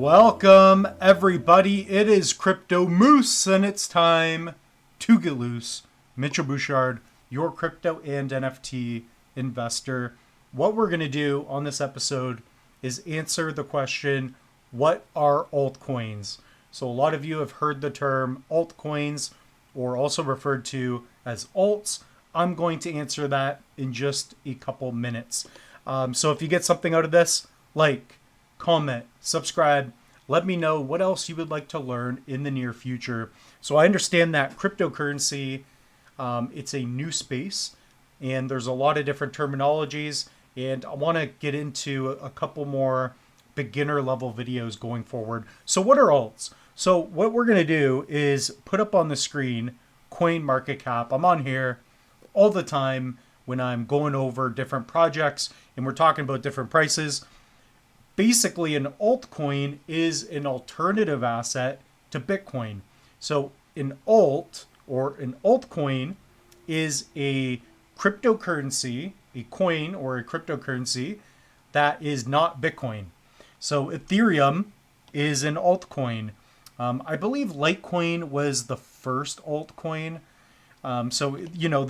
Welcome, everybody. It is Crypto Moose, and it's time to get loose. Mitchell Bouchard, your crypto and NFT investor. What we're going to do on this episode is answer the question, what are altcoins? So a lot of you have heard the term altcoins, or also referred to as alts. I'm going to answer that in just a couple minutes. So if you get something out of this, like, comment, subscribe, let me know what else you would like to learn in the near future. So I understand that cryptocurrency, it's a new space and there's a lot of different terminologies, and I want to get into a couple more beginner level videos going forward. So what are alts? So what we're going to do is put up on the screen coin market cap. I'm on here all the time when I'm going over different projects and we're talking about different prices. Basically, an altcoin is an alternative asset to Bitcoin. So an alt or an altcoin is a cryptocurrency, a coin or a cryptocurrency that is not Bitcoin. So Ethereum is an altcoin. I believe Litecoin was the first altcoin. There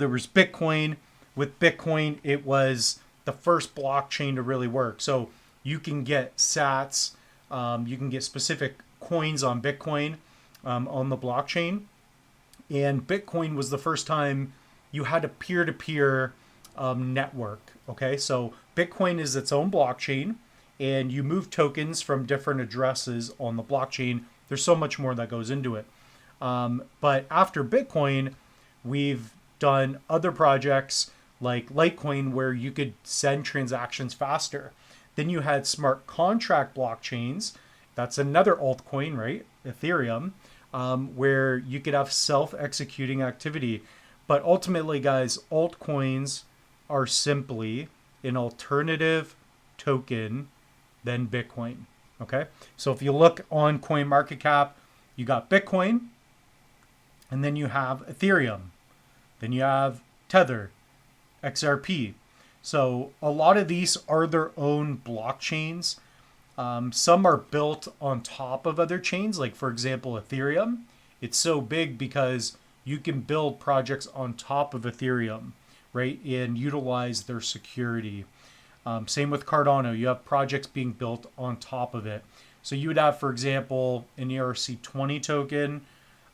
was Bitcoin. With Bitcoin, it was the first blockchain to really work. So you can get sats, you can get specific coins on Bitcoin, on the blockchain. And Bitcoin was the first time you had a peer-to-peer network. Okay, so Bitcoin is its own blockchain, and you move tokens from different addresses on the blockchain. There's so much more that goes into it. But after Bitcoin, we've done other projects like Litecoin where you could send transactions faster. Then you had smart contract blockchains. That's another altcoin, right? Ethereum, where you could have self-executing activity. But ultimately, guys, altcoins are simply an alternative token than Bitcoin. Okay? So if you look on CoinMarketCap, you got Bitcoin, and then you have Ethereum. Then you have Tether, XRP. So a lot of these are their own blockchains. Some are built on top of other chains, like for example, Ethereum. It's so big because you can build projects on top of Ethereum, right? And utilize their security. Same with Cardano. You have projects being built on top of it. So you would have, for example, an ERC20 token,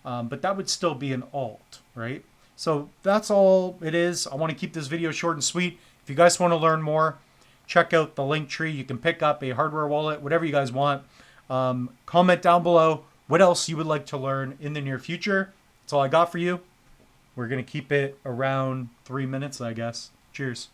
but that would still be an alt, right? So that's all it is. I want to keep this video short and sweet. If you guys want to learn more, check out the link tree. You can pick up a hardware wallet, whatever you guys want. Comment down below what else you would like to learn in the near future. That's all I got for you. We're going to keep it around 3 minutes, I guess. Cheers.